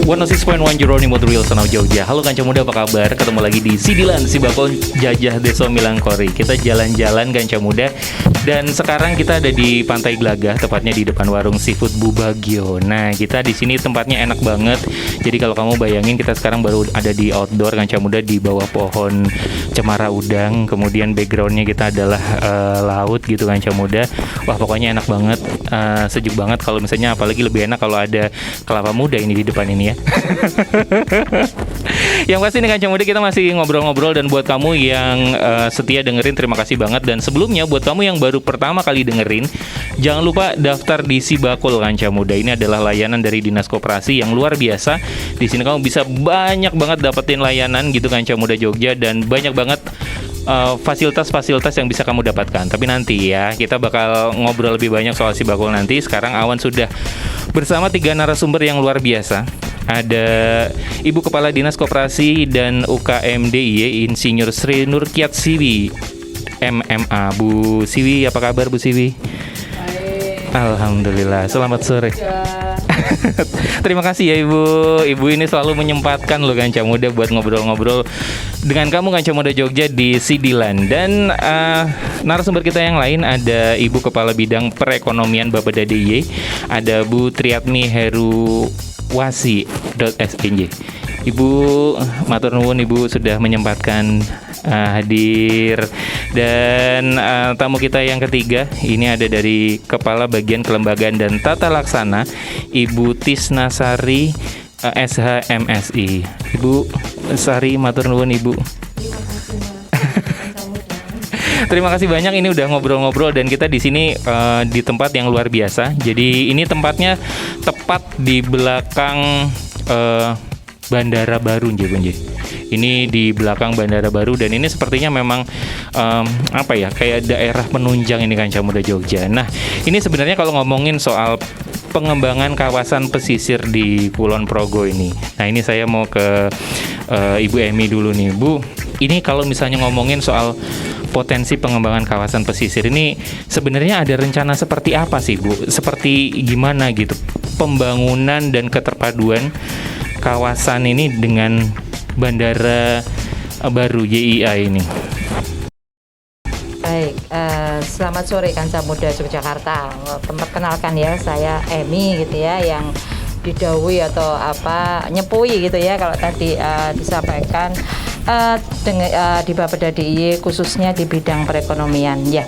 106.1 Jeronimo The Real Son of Jogja. Halo Kanca Muda, apa kabar? Ketemu lagi di Sidilan Sibakon Jajah Deso Milangkori. Kita jalan-jalan Kanca Muda. Dan sekarang kita ada di Pantai Glagah, tepatnya di depan warung seafood Bu Bagio. Nah, kita di sini tempatnya enak banget. Jadi kalau kamu bayangin, kita sekarang baru ada di outdoor Kanca Muda, di bawah pohon cemara udang. Kemudian backgroundnya kita adalah laut gitu Kanca Muda. Wah, pokoknya enak banget, sejuk banget. Kalau misalnya apalagi lebih enak kalau ada kelapa muda ini di depan ini ya. Yang pasti nih Kanca Muda, kita masih ngobrol-ngobrol. Dan buat kamu yang setia dengerin, terima kasih banget. Dan sebelumnya buat kamu yang baru pertama kali dengerin, jangan lupa daftar di Sibakul Kanca Muda. Ini adalah layanan dari Dinas Koperasi yang luar biasa. Di sini kamu bisa banyak banget dapetin layanan gitu Kanca Muda Jogja, dan banyak banget fasilitas-fasilitas yang bisa kamu dapatkan. Tapi nanti ya, kita bakal ngobrol lebih banyak soal Sibakul nanti. Sekarang Awan sudah bersama 3 narasumber yang luar biasa. Ada Ibu Kepala Dinas Koperasi dan UKM DIY, Insinyur Sri Nurkiat Siwi, MMA. Bu Siwi, apa kabar Bu Siwi? Baik. Alhamdulillah, selamat sore. Terima kasih ya Ibu. Ibu ini selalu menyempatkan loh Kanca Muda buat ngobrol-ngobrol dengan kamu Kanca Muda Jogja di Sidilan. Dan narasumber kita yang lain ada Ibu Kepala Bidang Perekonomian Bapeda DIY, ada Bu Triatmi Heruwasi.SNJ. Ibu, matur nuwun Ibu sudah menyempatkan hadir. Dan tamu kita yang ketiga ini ada dari Kepala Bagian Kelembagaan dan Tata Laksana, Ibu Tisna Sari, SHMSI. Ibu Sari, matur nuwun Ibu. Terima kasih banyak, ini udah ngobrol-ngobrol. Dan kita di sini di tempat yang luar biasa. Jadi ini tempatnya tepat di belakang Bandara Baru Nje. Ini di belakang Bandara Baru, dan ini sepertinya memang kayak daerah penunjang ini Kanca Muda Jogja. Nah, ini sebenarnya kalau ngomongin soal pengembangan kawasan pesisir di Kulon Progo ini. Nah, ini saya mau ke Ibu Emi dulu nih, Bu. Ini kalau misalnya ngomongin soal potensi pengembangan kawasan pesisir ini, sebenarnya ada rencana seperti apa sih, Bu? Seperti gimana gitu pembangunan dan keterpaduan kawasan ini dengan Bandara Baru YIA ini? Baik, selamat sore Kanca Muda Yogyakarta. Perkenalkan ya, saya Emi gitu ya, yang didhawuhi atau nyepui gitu ya kalau tadi disampaikan di Bapeda DIY khususnya di bidang perekonomian ya.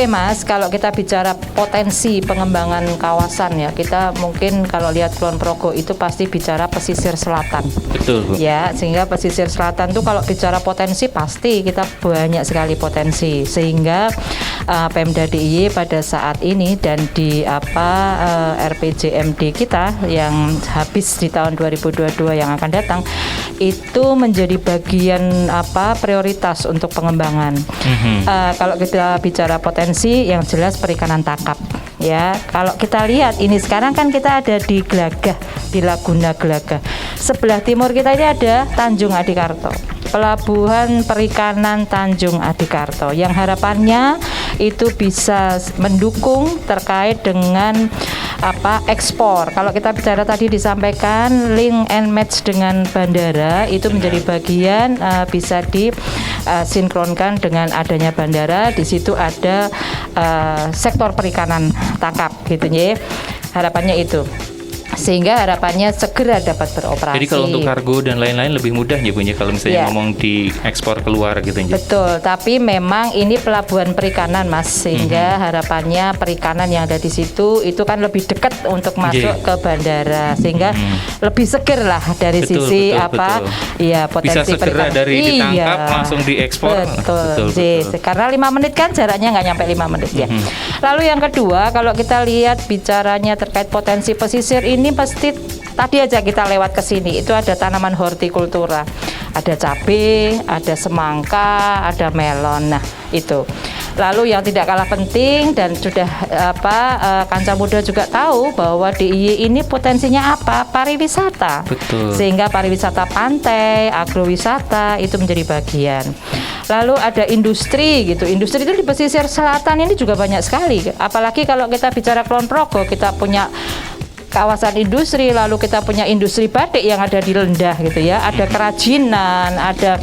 Mas, kalau kita bicara potensi pengembangan kawasan ya, kita mungkin kalau lihat Kulon Progo itu pasti bicara pesisir selatan. Betul, Bu. Ya, sehingga pesisir selatan tuh kalau bicara potensi pasti kita banyak sekali potensi, sehingga Pemda DIY pada saat ini dan di RPJMD kita yang habis di tahun 2022 yang akan datang itu menjadi bagian prioritas untuk pengembangan. Kalau kita bicara potensi, yang jelas perikanan tangkap ya. Kalau kita lihat ini sekarang kan kita ada di Glagah, di Laguna Glagah. Sebelah timur kita ini ada Tanjung Adikarto, Pelabuhan Perikanan Tanjung Adikarto, yang harapannya itu bisa mendukung terkait dengan ekspor. Kalau kita bicara tadi disampaikan link and match dengan bandara itu menjadi bagian bisa disinkronkan dengan adanya bandara. Di situ ada sektor perikanan tangkap gitu ya. Harapannya itu, sehingga harapannya segera dapat beroperasi. Jadi kalau untuk kargo dan lain-lain lebih mudah ya Bu ya, kalau misalnya ngomong di ekspor keluar gitu ya. Betul, tapi memang ini pelabuhan perikanan Mas, sehingga harapannya perikanan yang ada di situ itu kan lebih dekat untuk masuk ke bandara, sehingga lebih seger lah dari sisi ya potensi bisa segera perikanan. dari ditangkap langsung diekspor. Betul. Karena 5 menit kan jaraknya nggak nyampe 5 menit ya. Lalu yang kedua, kalau kita lihat bicaranya terkait potensi pesisir ini pasti tadi aja kita lewat ke sini itu ada tanaman hortikultura, ada cabai, ada semangka, ada melon. Nah, itu. Lalu yang tidak kalah penting dan sudah Kanca Muda juga tahu bahwa DIY ini potensinya apa? Pariwisata. Betul. Sehingga pariwisata pantai, agrowisata itu menjadi bagian. Lalu ada industri gitu. Industri itu di pesisir selatan ini juga banyak sekali. Apalagi kalau kita bicara Kulon Progo, kita punya kawasan industri, lalu kita punya industri batik yang ada di Lendah gitu ya, ada kerajinan, ada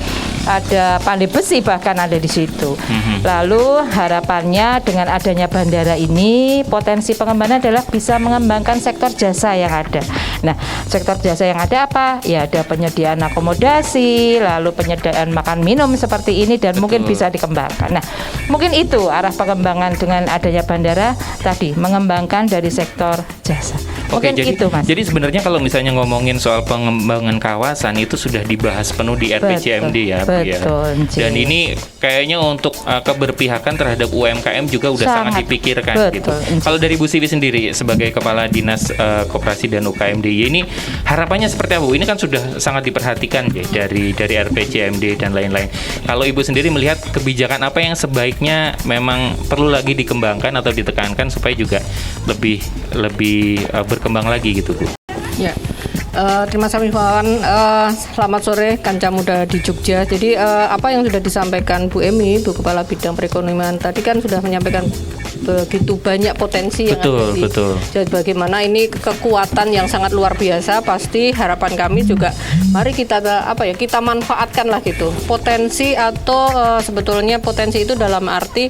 pandai besi bahkan ada di situ. Lalu harapannya dengan adanya bandara ini, potensi pengembangan adalah bisa mengembangkan sektor jasa yang ada. Nah, sektor jasa yang ada apa? Ya ada penyediaan akomodasi, lalu penyediaan makan minum seperti ini dan mungkin bisa dikembangkan. Nah, mungkin itu arah pengembangan dengan adanya bandara tadi, mengembangkan dari sektor jasa. Oke, Mungkin itu, Mas. jadi sebenarnya kalau misalnya ngomongin soal pengembangan kawasan itu sudah dibahas penuh di RPJMD ya, Bu ya. Betul, Dan ini kayaknya untuk keberpihakan terhadap UMKM juga udah sangat dipikirkan gitu. Kalau dari Bu Siwi sendiri sebagai Kepala Dinas Koperasi dan UKMDY ini harapannya seperti apa, Bu? Ini kan sudah sangat diperhatikan ya dari RPJMD dan lain-lain. Kalau Ibu sendiri melihat kebijakan apa yang sebaiknya memang perlu lagi dikembangkan atau ditekankan supaya juga lebih berkembang lagi gitu, Bu? Ya, terima kasih Wawan. Selamat sore Kanca Muda di Jogja. Jadi apa yang sudah disampaikan Bu Emi, Bu Kepala Bidang Perekonomian tadi kan sudah menyampaikan begitu banyak potensi yang ada di. Jadi bagaimana ini kekuatan yang sangat luar biasa. Pasti harapan kami juga, mari kita kita manfaatkan lah gitu potensi atau sebetulnya potensi itu dalam arti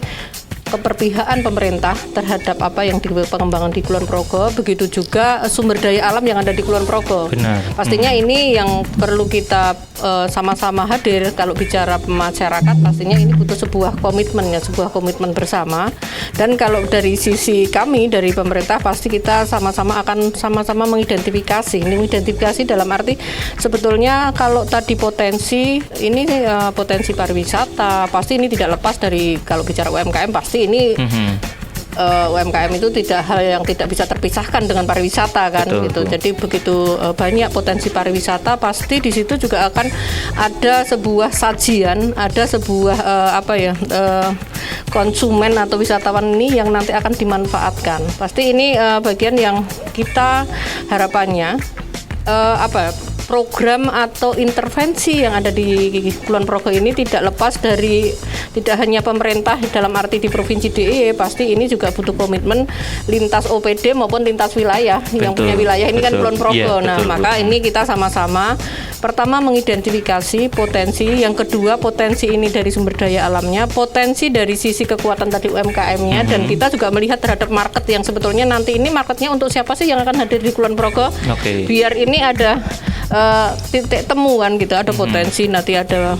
keberpihakan pemerintah terhadap apa yang di pengembangan di Kulon Progo, begitu juga sumber daya alam yang ada di Kulon Progo. Benar. Pastinya ini yang perlu kita sama-sama hadir. Kalau bicara masyarakat, pastinya ini butuh sebuah komitmen bersama. Dan kalau dari sisi kami dari pemerintah, pasti kita sama-sama akan sama-sama mengidentifikasi. Ini mengidentifikasi dalam arti sebetulnya kalau tadi potensi ini potensi pariwisata, pasti ini tidak lepas dari kalau bicara UMKM pasti ini UMKM itu tidak hal yang tidak bisa terpisahkan dengan pariwisata kan. Betul. Jadi begitu banyak potensi pariwisata, pasti di situ juga akan ada sebuah sajian, ada sebuah konsumen atau wisatawan ini yang nanti akan dimanfaatkan. Pasti ini bagian yang kita harapannya program atau intervensi yang ada di Kulon Progo ini tidak lepas dari tidak hanya pemerintah dalam arti di Provinsi DIY, pasti ini juga butuh komitmen lintas OPD maupun lintas wilayah. Yang punya wilayah ini kan Kulon Progo. Maka ini kita sama-sama pertama mengidentifikasi potensi, yang kedua potensi ini dari sumber daya alamnya, potensi dari sisi kekuatan tadi UMKM-nya, dan kita juga melihat terhadap market yang sebetulnya nanti ini marketnya untuk siapa sih yang akan hadir di Kulon Progo. Biar ini ada titik temuan gitu, ada potensi nanti ada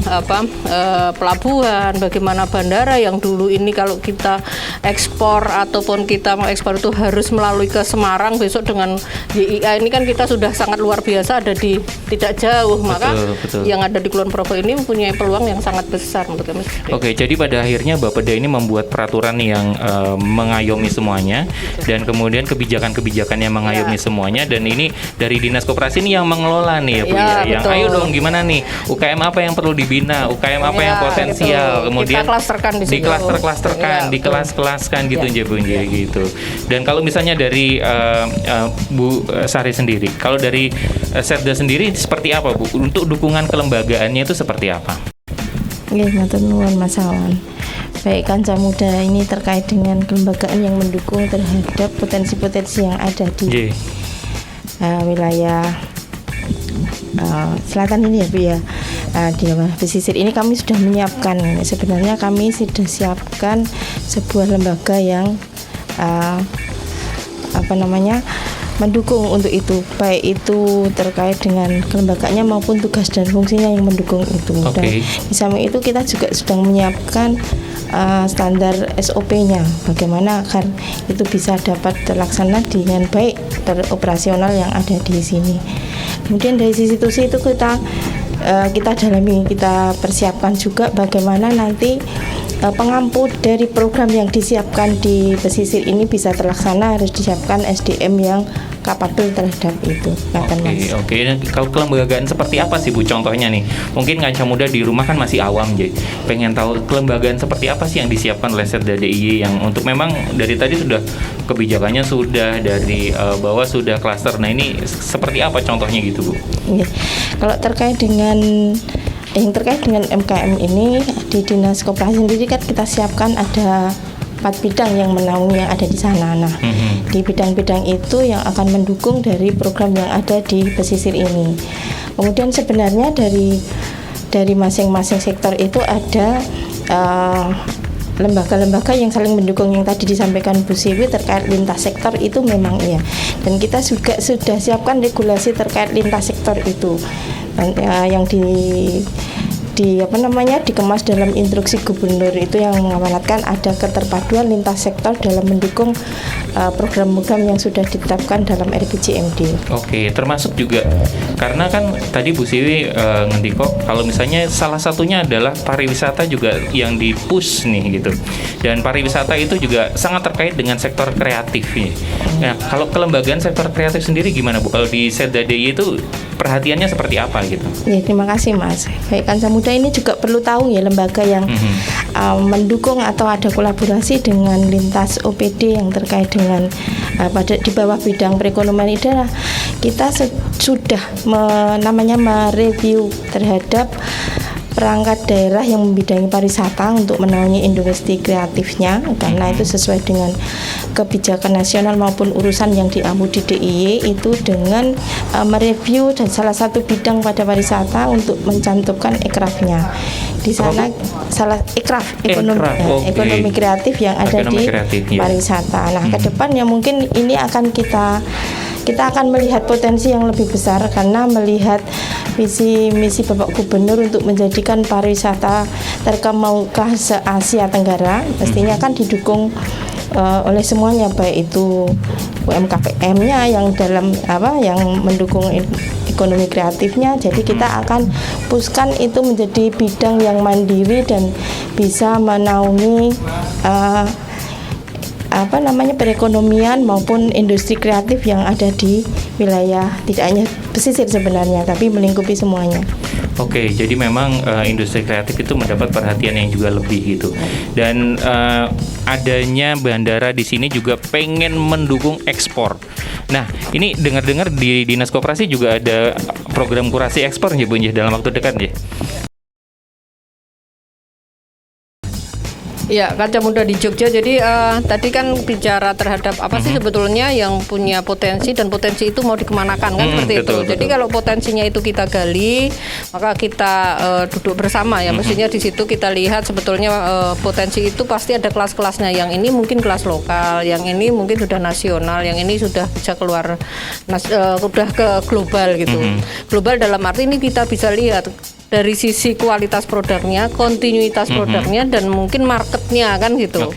pelabuhan, bagaimana bandara yang dulu ini kalau kita ekspor ataupun kita mau ekspor itu harus melalui ke Semarang, besok dengan YIA ini kan kita sudah sangat luar biasa ada di tidak jauh, maka yang ada di Kulon Progo ini mempunyai peluang yang sangat besar untuk kami. Oke, jadi pada akhirnya Bapeda ini membuat peraturan yang mengayomi semuanya dan kemudian kebijakan-kebijakan yang mengayomi semuanya, dan ini dari Dinas Koperasi ini yang mengelola nih ya Bu ya. Yang ayo dong gimana nih UKM apa yang perlu dibina, UKM apa yang potensial, kemudian dikelas-kelaskan, dikelas-kelaskan gitu aja Bu gitu. Dan kalau misalnya dari Bu Sari sendiri, kalau dari Setda sendiri seperti apa Bu? Untuk dukungan kelembagaannya itu seperti apa? Nggih, matur nuwun Mas Awan. Baik, Kanca Muda ini terkait dengan kelembagaan yang mendukung terhadap potensi-potensi yang ada di wilayah selatan ini ya Bu ya. Di pesisir ini kami sudah menyiapkan, sebenarnya kami sudah siapkan sebuah lembaga yang mendukung untuk itu, baik itu terkait dengan kelembagaannya maupun tugas dan fungsinya yang mendukung itu. Dan di samping itu kita juga sedang menyiapkan standar SOP-nya, bagaimana agar itu bisa dapat terlaksana dengan baik operasional yang ada di sini. Kemudian dari sisi institusi itu kita dalami, kita persiapkan juga bagaimana nanti pengampu dari program yang disiapkan di pesisir ini bisa terlaksana, harus disiapkan SDM yang kapabel terhadap itu. Oke. Dan kalau kelembagaan seperti apa sih Bu contohnya nih? Mungkin Kanca Muda di rumah kan masih awam, jadi pengen tahu kelembagaan seperti apa sih yang disiapkan oleh Setda DIY yang untuk memang dari tadi sudah kebijakannya sudah dari bawah sudah klaster. Nah ini seperti apa contohnya gitu Bu? Kalau terkait dengan MKM ini di Dinas Koperasi sendiri kan kita siapkan ada 4 bidang yang menaungi yang ada di sana. Nah, di bidang-bidang itu yang akan mendukung dari program yang ada di pesisir ini. Kemudian sebenarnya dari masing-masing sektor itu ada lembaga-lembaga yang saling mendukung yang tadi disampaikan Bu Siwi terkait lintas sektor itu memang iya, dan kita juga sudah siapkan regulasi terkait lintas sektor itu yang dikemas dalam instruksi gubernur itu yang mengamanatkan ada keterpaduan lintas sektor dalam mendukung program-program yang sudah ditetapkan dalam RPJMD. Oke, termasuk juga karena kan tadi Bu Siwi ngendiko kalau misalnya salah satunya adalah pariwisata juga yang di-push nih gitu. Dan pariwisata itu juga sangat terkait dengan sektor kreatif nih. Nah, kalau kelembagaan sektor kreatif sendiri gimana Bu? Kalau di Setda DIY itu perhatiannya seperti apa gitu? Ya, terima kasih Mas. Baik, Kansa Muda ini juga perlu tahu ya lembaga yang mendukung atau ada kolaborasi dengan lintas OPD yang terkait dengan di bawah bidang perekonomian itu adalah kita sudah mereview terhadap perangkat daerah yang membidangi pariwisata untuk menaungi industri kreatifnya, karena itu sesuai dengan kebijakan nasional maupun urusan yang diambil di DIY itu dengan mereview dan salah satu bidang pada pariwisata untuk mencantumkan ekrafnya. Di sana ekonomi kreatif yang ada di pariwisata. Nah, ke depannya mungkin ini akan kita akan melihat potensi yang lebih besar karena melihat visi misi Bapak Gubernur untuk menjadikan pariwisata terkemuka se-Asia Tenggara mestinya kan didukung oleh semuanya, baik itu UMKM-nya yang mendukung ekonomi kreatifnya. Jadi kita akan pushkan itu menjadi bidang yang mandiri dan bisa menaungi perekonomian maupun industri kreatif yang ada di wilayah tidak hanya pesisir sebenarnya, tapi melingkupi semuanya. Oke, jadi memang industri kreatif itu mendapat perhatian yang juga lebih gitu. Dan adanya bandara di sini juga pengen mendukung ekspor. Nah, ini dengar-dengar di Dinas Koperasi juga ada program kurasi ekspor ya Bu dalam waktu dekat ya. Ya, Kaca Muda di Jogja. Jadi tadi kan bicara terhadap apa sih sebetulnya yang punya potensi dan potensi itu mau dikemanakan kan seperti betul, itu. Jadi kalau potensinya itu kita gali, maka kita duduk bersama ya. Mestinya di situ kita lihat sebetulnya potensi itu pasti ada kelas-kelasnya. Yang ini mungkin kelas lokal, yang ini mungkin sudah nasional, yang ini sudah bisa keluar sudah ke global gitu. Global dalam arti ini kita bisa lihat dari sisi kualitas produknya, kontinuitas produknya, dan mungkin marketnya kan gitu.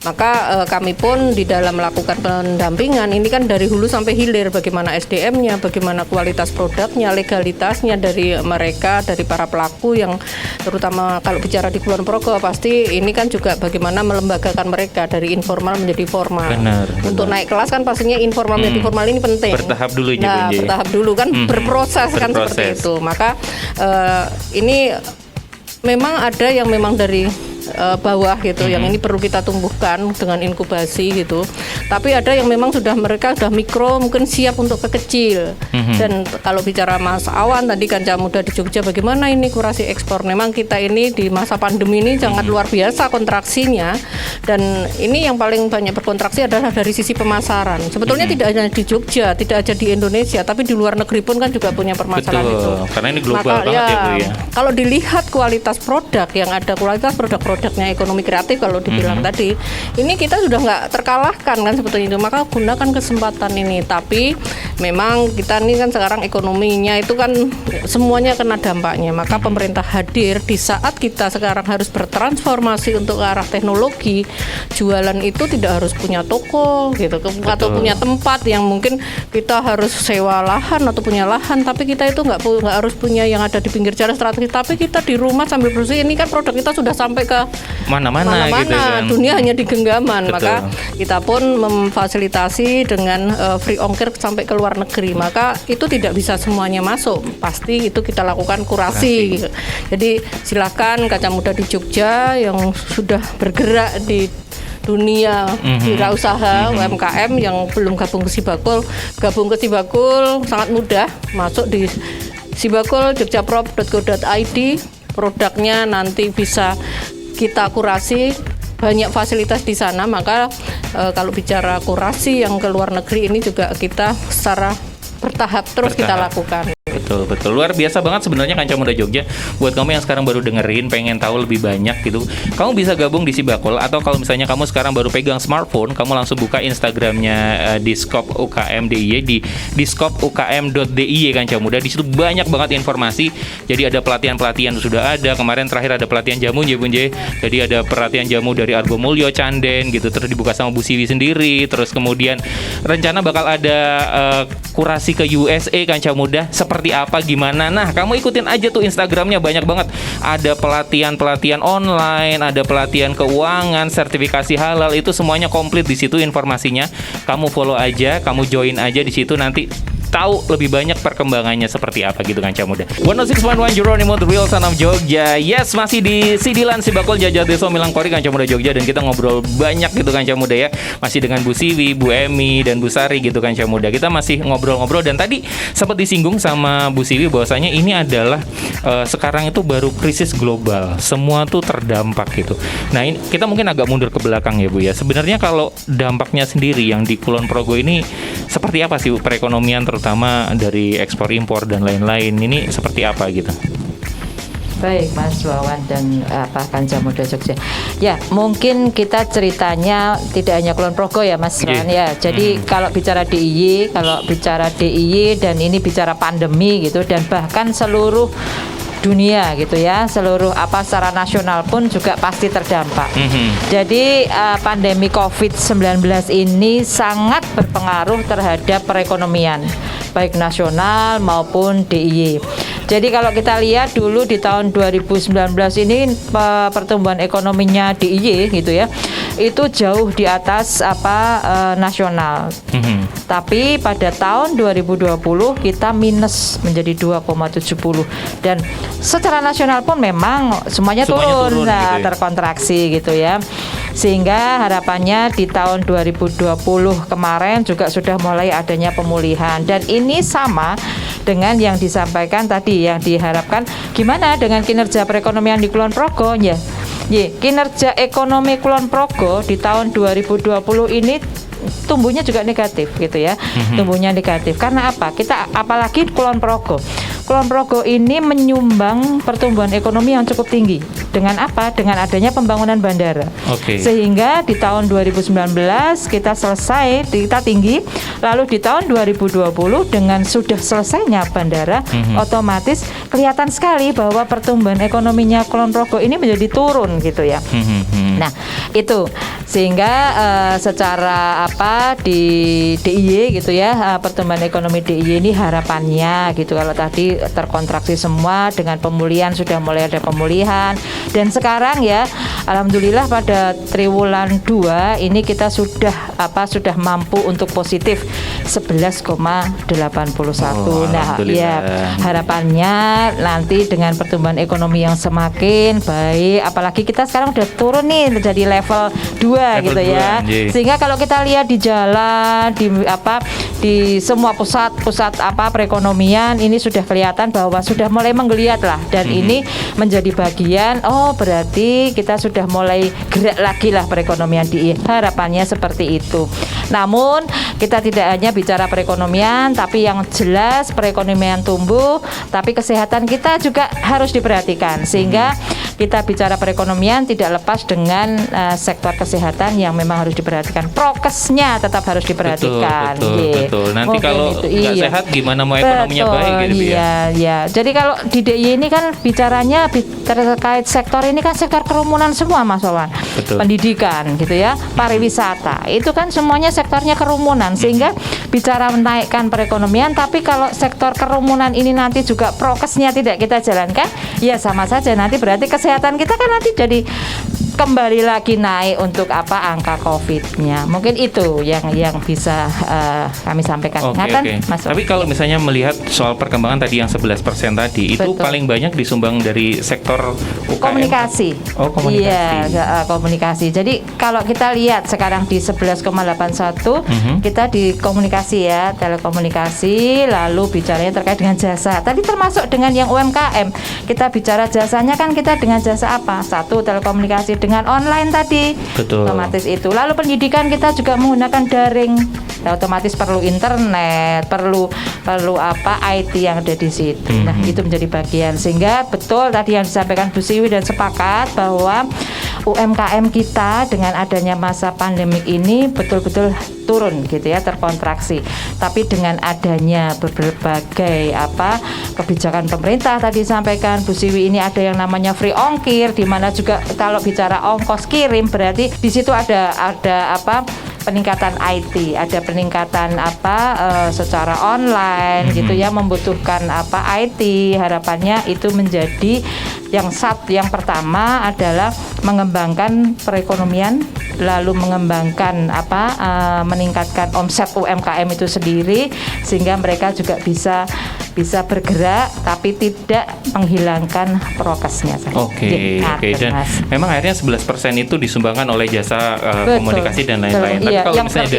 Maka kami pun di dalam melakukan pendampingan ini kan dari hulu sampai hilir, bagaimana SDM-nya, bagaimana kualitas produknya, legalitasnya dari mereka, dari para pelaku yang terutama kalau bicara di Kulon Progo pasti ini kan juga bagaimana melembagakan mereka dari informal menjadi formal. Benar. Untuk naik kelas kan pastinya informal menjadi formal ini penting. Bertahap dulu Nah, bertahap dulu kan berproses kan seperti itu. Maka ini memang ada yang memang dari bawah gitu, yang ini perlu kita tumbuhkan dengan inkubasi gitu. Tapi ada yang memang mereka sudah mikro, mungkin siap untuk ke kecil. Dan kalau bicara Mas Awan tadi Kanca Muda di Jogja, bagaimana ini kurasi ekspor? Memang kita ini di masa pandemi ini sangat luar biasa kontraksinya, dan ini yang paling banyak berkontraksi adalah dari sisi pemasaran. Sebetulnya tidak hanya di Jogja, tidak hanya di Indonesia, tapi di luar negeri pun kan juga punya permasalahan. Betul, itu. Karena ini global banget ya Bu ya. Kalau dilihat kualitas produk yang ada, kualitas produknya ekonomi kreatif kalau dibilang tadi, ini kita sudah nggak terkalahkan kan seperti itu. Maka gunakan kesempatan ini. Tapi memang kita ini kan sekarang ekonominya itu kan semuanya kena dampaknya. Maka pemerintah hadir di saat kita sekarang harus bertransformasi untuk ke arah teknologi. Jualan itu tidak harus punya toko gitu, atau punya tempat yang mungkin kita harus sewa lahan atau punya lahan. Tapi kita itu nggak harus punya yang ada di pinggir jalan strategis. Tapi kita di rumah sambil bersih, ini kan produk kita sudah sampai ke mana-mana gitu kan. Dunia hanya di genggaman. Maka kita pun memfasilitasi dengan free ongkir sampai ke luar negeri. Maka itu tidak bisa semuanya masuk. Pasti itu kita lakukan kurasi. Gitu. Jadi silakan Kaca Muda di Jogja yang sudah bergerak di dunia wirausaha UMKM yang belum gabung ke Sibakul sangat mudah, masuk di Sibakul jogjaprop.go.id. Produknya nanti bisa kita kurasi banyak fasilitas di sana, maka kalau bicara kurasi yang ke luar negeri ini juga kita secara bertahap terus kita lakukan. Betul, luar biasa banget sebenarnya Kanca Muda Jogja. Buat kamu yang sekarang baru dengerin, pengen tahu lebih banyak gitu, kamu bisa gabung di Sibakul, atau kalau misalnya kamu sekarang baru pegang smartphone, kamu langsung buka Instagramnya Diskop UKM DIY di diskopukm.diy Kanca Muda. Di situ banyak banget informasi. Jadi ada pelatihan sudah ada. Kemarin terakhir ada pelatihan jamu ya Bun J. Jadi ada pelatihan jamu dari Argo Mulyo Canden gitu, terus dibuka sama Bu Siwi sendiri. Terus kemudian rencana bakal ada kurasi ke USA Kanca Muda. Seperti apa gimana? Nah, kamu ikutin aja tuh Instagramnya, banyak banget. Ada pelatihan online, ada pelatihan keuangan, sertifikasi halal, itu semuanya komplit di situ informasinya. Kamu follow aja, kamu join aja di situ, nanti tahu lebih banyak perkembangannya seperti apa gitu Kanca Muda. 106.1 Jeronimo, The Real Son of Jogja. Yes, masih di Sidilan Sibakul Jajah Deso Milangkori Kanca Muda Jogja, dan kita ngobrol banyak gitu Kanca Muda ya. Masih dengan Bu Siwi, Bu Emi, dan Bu Sari gitu Kanca Muda. Kita masih ngobrol-ngobrol, dan tadi sempat disinggung sama Bu Siwi bahwasanya ini adalah sekarang itu baru krisis global. Semua tuh terdampak gitu. Nah, ini kita mungkin agak mundur ke belakang ya Bu ya. Sebenarnya kalau dampaknya sendiri yang di Kulon Progo ini seperti apa sih perekonomian, terutama dari ekspor impor dan lain-lain, ini seperti apa gitu? Baik Mas Wawan dan Kanca Muda Jogja. Ya, mungkin kita ceritanya tidak hanya Kulon Progo ya Mas Wan ya. Jadi kalau bicara DIY, dan ini bicara pandemi gitu, dan bahkan seluruh dunia gitu ya, seluruh secara nasional pun juga pasti terdampak. Jadi pandemi COVID-19 ini sangat berpengaruh terhadap perekonomian baik nasional maupun DIY. Jadi kalau kita lihat dulu di tahun 2019 ini pertumbuhan ekonominya DIY gitu ya, itu jauh di atas nasional. Tapi pada tahun 2020 kita minus menjadi 2,70, dan secara nasional pun memang semuanya turun gitu ya, terkontraksi gitu ya. Sehingga harapannya di tahun 2020 kemarin juga sudah mulai adanya pemulihan, dan ini sama dengan yang disampaikan tadi, yang diharapkan gimana dengan kinerja perekonomian di Kulon Progo ya. Kinerja ekonomi Kulon Progo di tahun 2020 ini tumbuhnya juga negatif gitu ya. Tumbuhnya negatif karena apa? Kita apalagi Kulon Progo ini menyumbang pertumbuhan ekonomi yang cukup tinggi. Dengan apa? Dengan adanya pembangunan bandara. Sehingga di tahun 2019 kita tinggi, lalu di tahun 2020 dengan sudah selesainya bandara, otomatis kelihatan sekali bahwa pertumbuhan ekonominya Kulon Progo ini menjadi turun gitu ya. Nah, itu sehingga secara di DIY gitu ya, pertumbuhan ekonomi DIY ini harapannya gitu, kalau tadi terkontraksi semua, dengan pemulihan sudah mulai ada pemulihan, dan sekarang ya alhamdulillah pada triwulan 2 ini kita sudah mampu untuk positif 11,81. Nah, ya harapannya nanti dengan pertumbuhan ekonomi yang semakin baik, apalagi kita sekarang udah turun nih jadi level 2 gitu ya. Sehingga kalau kita lihat di jalan, di semua pusat perekonomian ini sudah kelihatan bahwa sudah mulai menggeliat lah, dan ini menjadi bagian berarti kita sudah mulai gerak lagi lah perekonomian di harapannya seperti itu. Namun kita tidak hanya bicara perekonomian, tapi yang jelas perekonomian tumbuh, tapi kesehatan kita juga harus diperhatikan, sehingga kita bicara perekonomian tidak lepas dengan sektor kesehatan yang memang harus diperhatikan. Prokesnya tetap harus diperhatikan. Betul. Nanti kalau nggak sehat gimana mau ekonominya baik gitu ya. Jadi kalau di DIY ini kan bicaranya terkait sektor ini kan sektor kerumunan semua Mas Wawan. Pendidikan gitu ya, pariwisata, itu kan semuanya sektornya kerumunan, sehingga bicara menaikkan perekonomian, tapi kalau sektor kerumunan ini nanti juga prokesnya tidak kita jalankan, ya sama saja, nanti berarti kesehatan kita kan nanti jadi kembali lagi naik untuk angka COVID-nya. Mungkin itu yang bisa kami sampaikan. Mas. Tapi kalau misalnya melihat soal perkembangan tadi yang 11% tadi, itu paling banyak disumbang dari sektor UKM. Komunikasi. Komunikasi. Iya, komunikasi. Jadi kalau kita lihat sekarang di 11,81 kita di komunikasi ya, telekomunikasi, lalu bicaranya terkait dengan jasa. Tadi termasuk dengan yang UMKM. Kita bicara jasanya kan kita dengan jasa apa? Satu, telekomunikasi dengan online tadi. Betul. Otomatis itu. Lalu pendidikan kita juga menggunakan daring. Nah, otomatis perlu internet, perlu apa IT yang ada di situ. Nah, itu menjadi bagian sehingga betul tadi yang disampaikan Bu Siwi dan sepakat bahwa UMKM kita dengan adanya masa pandemik ini betul-betul turun gitu ya, terkontraksi. Tapi dengan adanya berbagai kebijakan pemerintah tadi disampaikan Bu Siwi, ini ada yang namanya free ongkir, di mana juga kalau bicara ongkos kirim berarti di situ ada peningkatan IT, ada peningkatan secara online gitu ya, membutuhkan IT. Harapannya itu menjadi yang pertama adalah mengembangkan perekonomian, lalu mengembangkan meningkatkan omset UMKM itu sendiri sehingga mereka juga bisa bergerak tapi tidak menghilangkan prokesnya. Oke. Dan memang akhirnya 11% itu disumbangkan oleh jasa komunikasi dan lain-lain. Tapi kalau yang misalnya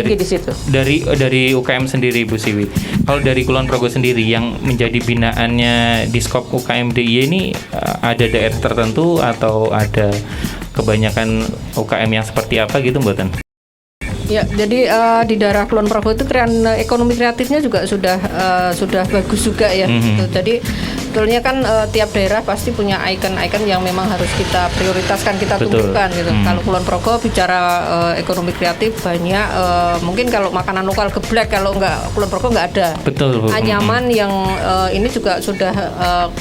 dari UKM sendiri Bu Siwi, kalau dari Kulon Progo sendiri yang menjadi binaannya di skop UKM DIY ini ada daerah tertentu atau ada kebanyakan UKM yang seperti apa gitu mboten? Ya, jadi di daerah Kulon Progo itu ekonomi kreatifnya juga sudah bagus juga ya. Gitu. Jadi sebetulnya kan tiap daerah pasti punya ikon-ikon yang memang harus kita prioritaskan, kita tumbuhkan gitu. Kalau Kulon Progo bicara ekonomi kreatif banyak, mungkin kalau makanan lokal geblek, kalau nggak Kulon Progo nggak ada. Betul. Anyaman yang ini juga sudah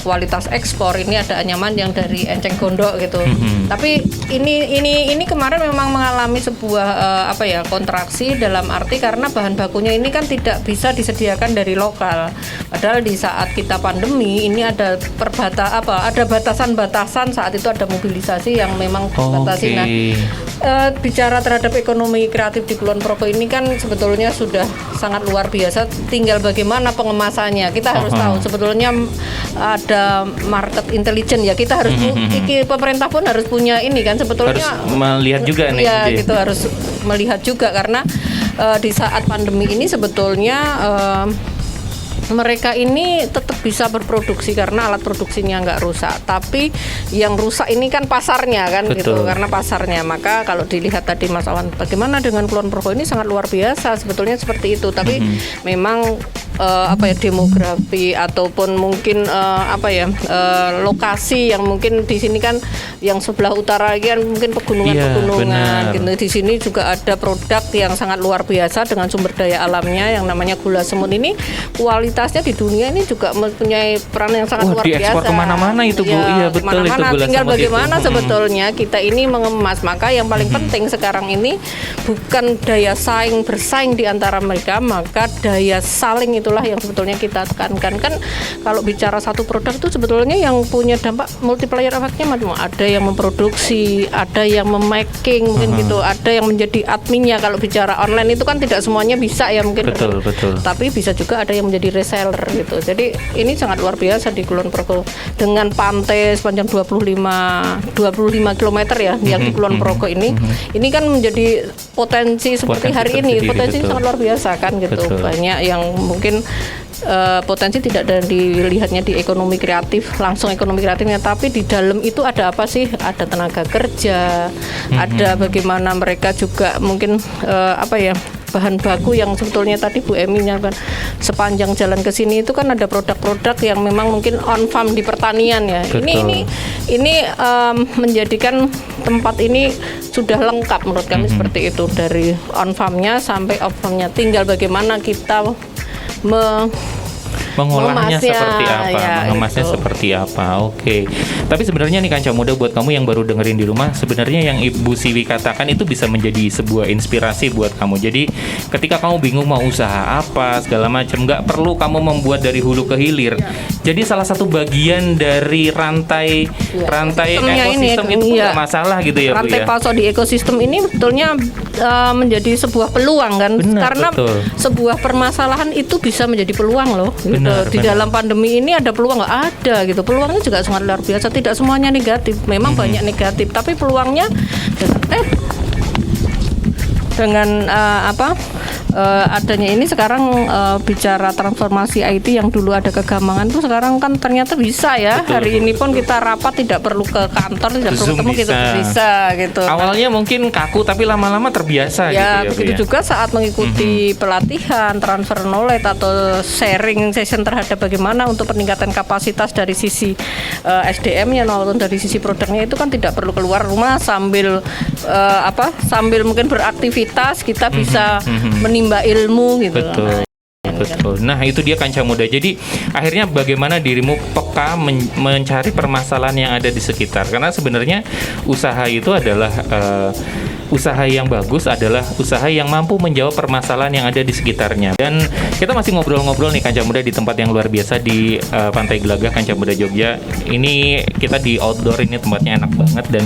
kualitas ekspor. Ini ada anyaman yang dari Enceng Gondok gitu. Tapi ini kemarin memang mengalami sebuah kontraksi dalam arti karena bahan bakunya ini kan tidak bisa disediakan dari lokal. Padahal di saat kita pandemi ini ada batasan-batasan, saat itu ada mobilisasi yang memang dibatasi. Nah, bicara terhadap ekonomi kreatif di Kulon Progo ini kan sebetulnya sudah sangat luar biasa. Tinggal bagaimana pengemasannya. Kita harus tahu sebetulnya ada market intelligence ya. Kita harus pemerintah pun harus punya ini kan sebetulnya harus melihat juga nih. Ya, gitu harus melihat juga karena di saat pandemi ini sebetulnya mereka ini tetap bisa berproduksi karena alat produksinya nggak rusak, tapi yang rusak ini kan pasarnya kan. Betul. Gitu karena pasarnya. Maka kalau dilihat tadi Mas Awan, bagaimana dengan Kulon Progo ini sangat luar biasa sebetulnya seperti itu, tapi memang demografi ataupun mungkin lokasi yang mungkin di sini kan yang sebelah utara kan mungkin pegunungan gitu. Di sini juga ada produk yang sangat luar biasa dengan sumber daya alamnya yang namanya gula semut. Ini kualitasnya di dunia ini juga mempunyai peran yang sangat luar biasa. Diekspor kemana-mana itu Bu. Iya betul itu gula tinggal semut bagaimana itu. Sebetulnya kita ini mengemas. Maka yang paling penting sekarang ini bukan daya bersaing di antara mereka, maka daya saling itulah yang sebetulnya kita tekankan. Kan kalau bicara satu produk itu sebetulnya yang punya dampak multiplier efeknya ada yang memproduksi, ada yang memaking mungkin gitu, ada yang menjadi adminnya. Kalau bicara online itu kan tidak semuanya bisa ya mungkin. Betul. Tapi bisa juga ada yang menjadi reseller gitu. Jadi ini sangat luar biasa di Kulon Progo dengan pantai sepanjang 25 km ya yang di Kulon Progo ini. Ini kan menjadi potensi seperti hari ini. Potensi sangat luar biasa kan gitu. Betul. Banyak yang mungkin potensi tidak dilihatnya di ekonomi kreatif, langsung ekonomi kreatifnya, tapi di dalam itu ada apa sih? Ada tenaga kerja, ada bagaimana mereka juga mungkin bahan baku yang sebetulnya tadi Bu Emi kan sepanjang jalan ke sini itu kan ada produk-produk yang memang mungkin on farm di pertanian ya. Betul. Ini menjadikan tempat ini sudah lengkap menurut kami seperti itu, dari on farmnya sampai off farmnya. Tinggal bagaimana kita mengolahnya seperti apa, mengemasnya gitu. seperti apa. Oke. Tapi sebenarnya nih Kanca Muda, buat kamu yang baru dengerin di rumah, sebenarnya yang Ibu Siwi katakan itu bisa menjadi sebuah inspirasi buat kamu. Jadi ketika kamu bingung mau usaha apa segala macam, nggak perlu kamu membuat dari hulu ke hilir. Jadi salah satu bagian dari rantai ekosistem itu nggak masalah gitu ya Bu ya. Rantai pasok di ekosistem ini sebetulnya menjadi sebuah peluang kan. Karena sebuah permasalahan itu bisa menjadi peluang loh. Di dalam pandemi ini ada peluang nggak? Ada gitu. Peluangnya juga sangat luar biasa. Tidak semuanya negatif. Memang banyak negatif, tapi peluangnya dengan adanya ini sekarang bicara transformasi IT yang dulu ada kegambangan tuh sekarang kan ternyata bisa ya. Betul, Hari betul, ini betul. pun kita rapat tidak perlu ke kantor, tidak perlu Zoom ketemu, kita bisa gitu. Awalnya mungkin kaku tapi lama-lama terbiasa gitu Ya, ya, Bu, begitu ya. juga saat mengikuti pelatihan, transfer knowledge atau sharing session terhadap bagaimana untuk peningkatan kapasitas dari sisi SDM-nya maupun dari sisi produknya itu kan tidak perlu keluar rumah sambil sambil mungkin beraktivitas kita bisa menimba ilmu gitu. Betul. Betul. Nah, itu dia Kancah Muda. Jadi, akhirnya bagaimana dirimu peka mencari permasalahan yang ada di sekitar? Karena sebenarnya usaha itu adalah usaha yang bagus adalah usaha yang mampu menjawab permasalahan yang ada di sekitarnya. Dan kita masih ngobrol-ngobrol nih Kancah Muda di tempat yang luar biasa di Pantai Gelagah, Kancah Muda Jogja. Ini kita di outdoor, ini tempatnya enak banget. Dan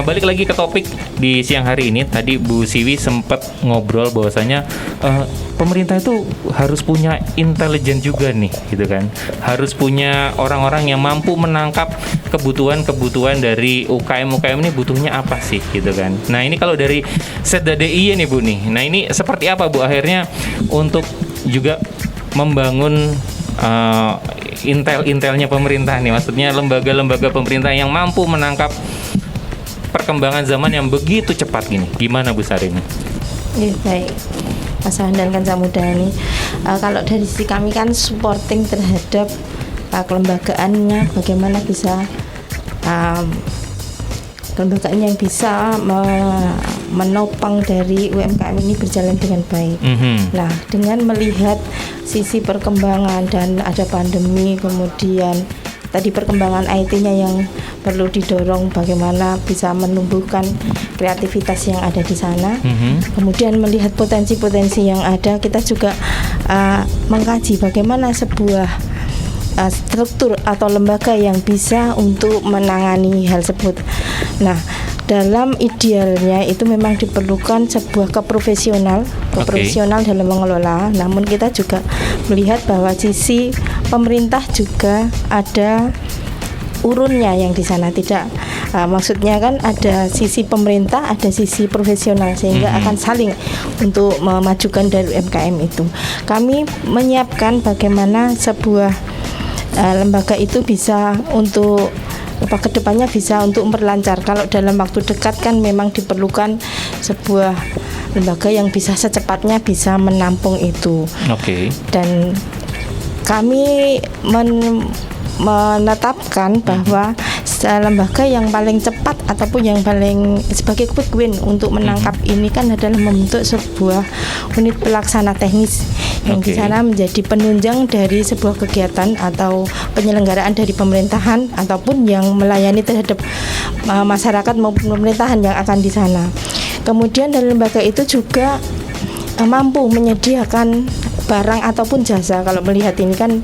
balik lagi ke topik di siang hari ini, tadi Bu Siwi sempat ngobrol bahwasanya pemerintah itu harus punya intelijen juga nih, gitu kan. Harus punya orang-orang yang mampu menangkap kebutuhan-kebutuhan dari UKM-UKM ini butuhnya apa sih, gitu kan. Nah, ini kalau dari Setda DIY nih Bu nih. Nah, ini seperti apa Bu akhirnya untuk juga membangun intelnya pemerintah nih, maksudnya lembaga-lembaga pemerintah yang mampu menangkap perkembangan zaman yang begitu cepat gini. Gimana Bu Sarini? Ya, baik. Mas Hamdan Kancah Muda ini kalau dari sisi kami kan supporting terhadap kelembagaannya, bagaimana bisa kelembagaan yang bisa menopang dari UMKM ini berjalan dengan baik. Nah, dengan melihat sisi perkembangan dan ada pandemi, kemudian tadi perkembangan IT-nya yang perlu didorong, bagaimana bisa menumbuhkan kreativitas yang ada di sana. Kemudian melihat potensi-potensi yang ada, kita juga mengkaji bagaimana sebuah struktur atau lembaga yang bisa untuk menangani hal tersebut. Nah, dalam idealnya itu memang diperlukan sebuah keprofesional dalam mengelola. Namun kita juga melihat bahwa sisi pemerintah juga ada urunnya yang di sana, tidak maksudnya kan ada sisi pemerintah, ada sisi profesional, sehingga akan saling untuk memajukan dari UMKM itu. Kami menyiapkan bagaimana sebuah lembaga itu bisa untuk kedepannya bisa untuk memperlancar. Kalau dalam waktu dekat kan memang diperlukan sebuah lembaga yang bisa secepatnya bisa menampung itu. Dan kami menetapkan bahwa lembaga yang paling cepat ataupun yang paling sebagai quick win untuk menangkap ini kan adalah membentuk sebuah unit pelaksana teknis yang di sana menjadi penunjang dari sebuah kegiatan atau penyelenggaraan dari pemerintahan ataupun yang melayani terhadap masyarakat maupun pemerintahan yang akan di sana. Kemudian dari lembaga itu juga mampu menyediakan barang ataupun jasa. Kalau melihat ini kan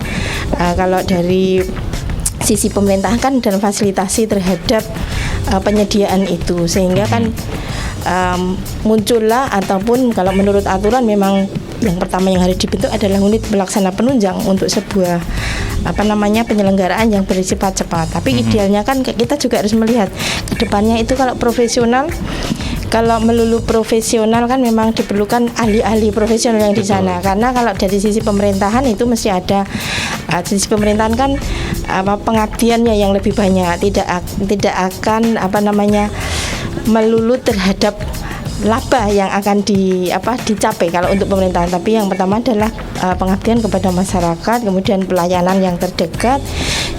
kalau dari sisi pemerintah kan dan fasilitasi terhadap penyediaan itu, sehingga kan muncullah ataupun kalau menurut aturan memang yang pertama yang harus dibentuk adalah unit pelaksana penunjang untuk sebuah penyelenggaraan yang bersifat cepat. Tapi idealnya kan kita juga harus melihat ke depannya itu kalau profesional. Kalau melulu profesional kan memang diperlukan ahli-ahli profesional yang di sana. Karena kalau dari sisi pemerintahan itu mesti ada sisi pemerintahan kan pengabdiannya yang lebih banyak, tidak akan melulu terhadap laba yang akan dicapai kalau untuk pemerintahan. Tapi yang pertama adalah pengabdian kepada masyarakat, kemudian pelayanan yang terdekat,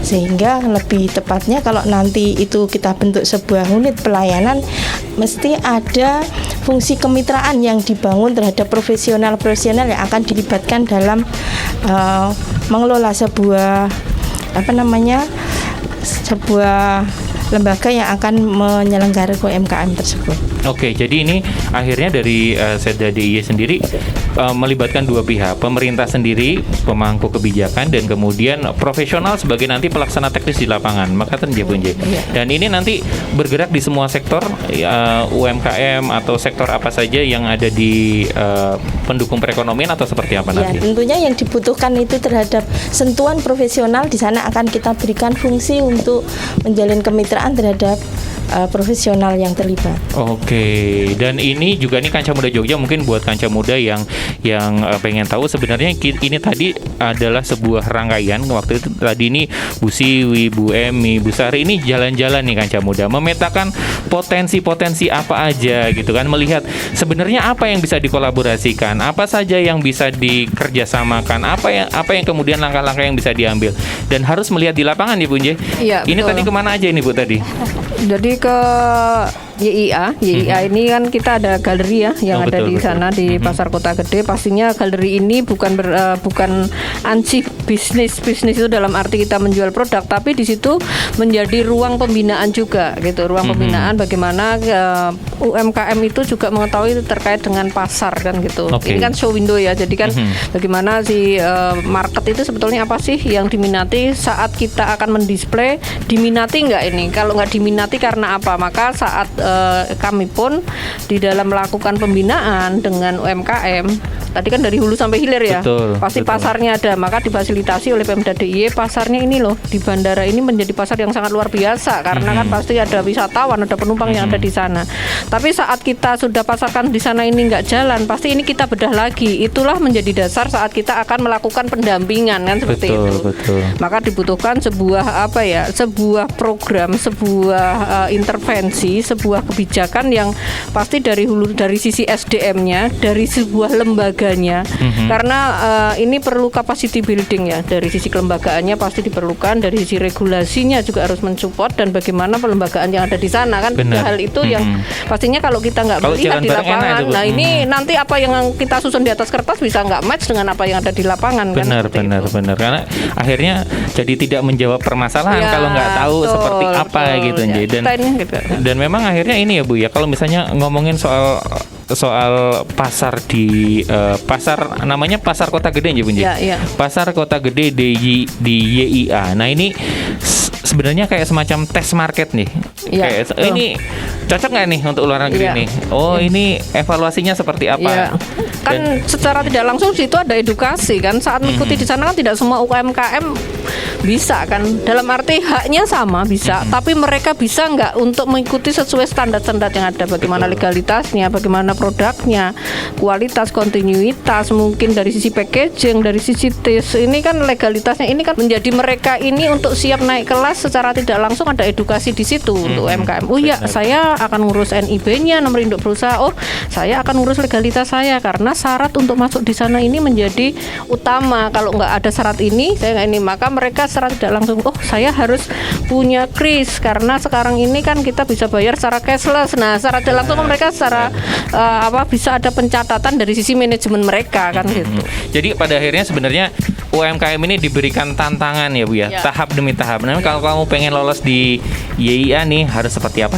sehingga lebih tepatnya kalau nanti itu kita bentuk sebuah unit pelayanan, mesti ada fungsi kemitraan yang dibangun terhadap profesional-profesional yang akan dilibatkan dalam mengelola sebuah lembaga yang akan menyelenggarakan UMKM tersebut. Jadi ini akhirnya dari Setda DIY sendiri melibatkan dua pihak, pemerintah sendiri, pemangku kebijakan, dan kemudian profesional sebagai nanti pelaksana teknis di lapangan. Maka dan ini nanti bergerak di semua sektor UMKM atau sektor apa saja yang ada di pendukung perekonomian atau seperti apa nanti? Tentunya yang dibutuhkan itu terhadap sentuhan profesional di sana akan kita berikan fungsi untuk menjalin kemitraan terhadap profesional yang terlibat. Oke, dan ini juga nih Kancah Muda Jogja, mungkin buat Kancah Muda yang pengen tahu sebenarnya ini tadi adalah sebuah rangkaian. Waktu itu tadi ini Bu Siwi, Bu Emi, Bu Sari ini jalan-jalan nih Kancah Muda, memetakan potensi-potensi apa aja gitu kan, melihat sebenarnya apa yang bisa dikolaborasikan, apa saja yang bisa dikerjasamakan, apa yang kemudian langkah-langkah yang bisa diambil, dan harus melihat di lapangan ya Bu Nje. Iya, Ini betul. tadi kemana aja ini Bu tadi? Jadi ke YIA ini kan kita ada galeri ya yang ada betul, di betul. sana di Pasar Kota Gede. Pastinya galeri ini bukan ansih bisnis itu dalam arti kita menjual produk, tapi di situ menjadi ruang pembinaan juga gitu. Ruang pembinaan bagaimana UMKM itu juga mengetahui terkait dengan pasar kan gitu. Oke. Ini kan show window ya. Jadi kan bagaimana si market itu sebetulnya apa sih yang diminati saat kita akan mendisplay, diminati nggak ini? Kalau nggak diminati karena apa? Maka saat kami pun di dalam melakukan pembinaan dengan UMKM, tadi kan dari hulu sampai hilir ya. betul. Pasti pasarnya ada, maka difasilitasi oleh Pemda DIY pasarnya ini loh di bandara ini menjadi pasar yang sangat luar biasa karena kan pasti ada wisatawan, ada penumpang yang ada di sana. Tapi saat kita sudah pasarkan di sana ini nggak jalan, pasti ini kita bedah lagi. Itulah menjadi dasar saat kita akan melakukan pendampingan kan seperti itu. Betul. Maka dibutuhkan sebuah sebuah program, sebuah intervensi, sebuah kebijakan yang pasti dari hulu, dari sisi SDM-nya, dari sebuah lembaganya. Karena ini perlu capacity building ya, dari sisi kelembagaannya pasti diperlukan, dari sisi regulasinya juga harus mensupport, dan bagaimana pelembagaan yang ada di sana kan. Hal itu yang pastinya kalau kita nggak melihat di lapangan, nah ini nanti apa yang kita susun di atas kertas bisa nggak match dengan apa yang ada di lapangan kan. Benar. Karena akhirnya jadi tidak menjawab permasalahan Ya, kalau nggak tahu betul, seperti apa betul. gitu Ya, Nje. kita ini gitu. Dan memang akhirnya ini ya Bu ya, kalau misalnya ngomongin soal pasar di pasar namanya Pasar Kota Gede ya Bu Nje. Ya. Pasar Kota Gede di YIA. Nah ini sebenarnya kayak semacam tes market nih. Ya, Kayak ini cocok nggak nih untuk luar negeri Ya. nih? Oh ini evaluasinya seperti apa? Iya. Kan secara tidak langsung di situ ada edukasi kan. Saat mengikuti di sana kan tidak semua UMKM bisa kan. Dalam arti haknya sama bisa, tapi mereka bisa nggak untuk mengikuti sesuai standar-standar yang ada. Bagaimana legalitasnya, bagaimana produknya, kualitas, kontinuitas, mungkin dari sisi packaging, dari sisi taste. Ini kan legalitasnya ini kan menjadi mereka ini untuk siap naik kelas secara tidak langsung ada edukasi di situ untuk UMKM. Oh iya, saya akan ngurus NIB-nya, nomor induk berusaha. Oh, saya akan ngurus legalitas saya karena syarat untuk masuk di sana ini menjadi utama. Kalau nggak ada syarat ini, saya nggak ini. Maka mereka secara tidak langsung, oh saya harus punya kris karena sekarang ini kan kita bisa bayar secara cashless. Nah, secara tidak langsung mereka secara bisa ada pencatatan dari sisi manajemen mereka kan gitu. Jadi pada akhirnya sebenarnya UMKM ini diberikan tantangan ya Bu ya, Ya. tahap demi tahap. Nah, kalau kamu pengen lolos di YIA nih harus seperti apa.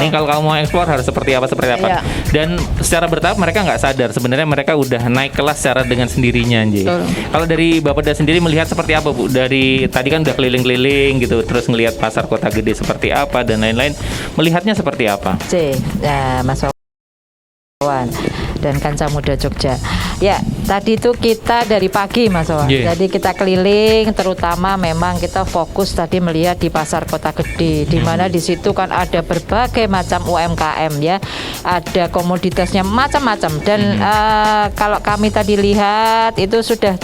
Nih kalau kamu mau eksplor harus seperti apa. Ya. Dan secara bertahap mereka nggak sadar sebenarnya mereka udah naik kelas secara dengan sendirinya Nje. Kalau dari Bapak sendiri melihat seperti apa Bu? Dari tadi kan udah keliling-keliling gitu, terus ngelihat Pasar Kota Gede seperti apa dan lain-lain. Melihatnya seperti apa? Mas Wawan dan Kancah Muda Jogja. Ya, tadi itu kita dari pagi Mas Wawan. Yeah. Jadi kita keliling, terutama memang kita fokus tadi melihat di Pasar Kota Gede, di mana di situ kan ada berbagai macam UMKM ya, ada komoditasnya macam-macam. Dan kalau kami tadi lihat itu sudah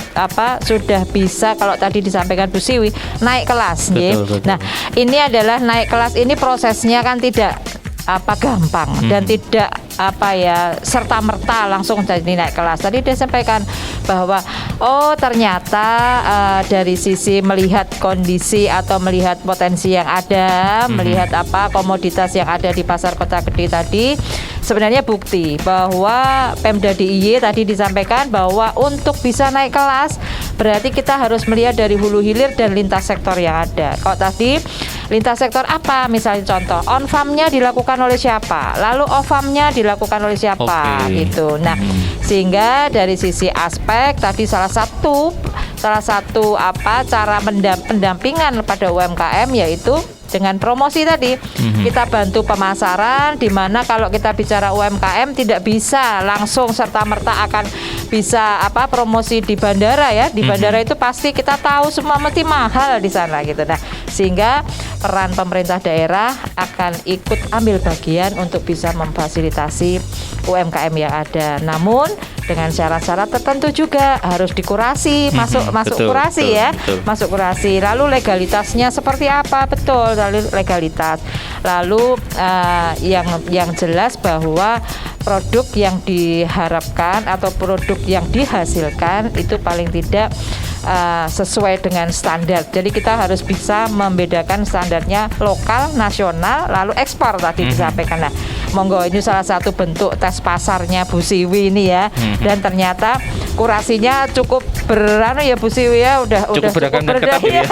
bisa, kalau tadi disampaikan Bu Siwi, naik kelas. Betul. Nah, ini adalah naik kelas, ini prosesnya kan tidak gampang dan tidak serta merta langsung jadi naik kelas. Tadi dia sampaikan bahwa ternyata dari sisi melihat kondisi atau melihat potensi yang ada, melihat komoditas yang ada di Pasar Kota Gede tadi, sebenarnya bukti bahwa Pemda DIY tadi disampaikan bahwa untuk bisa naik kelas berarti kita harus melihat dari hulu hilir dan lintas sektor yang ada. Kalau tadi lintas sektor apa? Misalnya contoh, on farm-nya dilakukan oleh siapa? Lalu off farm-nya dilakukan oleh siapa? Gitu. Nah, sehingga dari sisi aspek tadi salah satu cara pendampingan pada UMKM yaitu dengan promosi tadi. Kita bantu pemasaran, di mana kalau kita bicara UMKM tidak bisa langsung serta-merta akan bisa promosi di bandara ya. Di bandara itu pasti kita tahu semua mesti mahal di sana gitu. Nah, sehingga peran pemerintah daerah akan ikut ambil bagian untuk bisa memfasilitasi UMKM yang ada. Namun dengan syarat-syarat tertentu juga harus dikurasi, masuk betul, kurasi betul, ya, betul. masuk kurasi. Lalu legalitasnya seperti apa? Betul, lalu legalitas. Lalu yang jelas bahwa produk yang diharapkan atau produk yang dihasilkan itu paling tidak sesuai dengan standar. Jadi kita harus bisa membedakan standarnya lokal, nasional, lalu ekspor tadi disampaikan. Nah, monggo ini salah satu bentuk tes pasarnya Bu Siwi ini ya. Dan ternyata kurasinya cukup beranu ya Bu Siwi ya, udah beragam dan ketat ya. ya.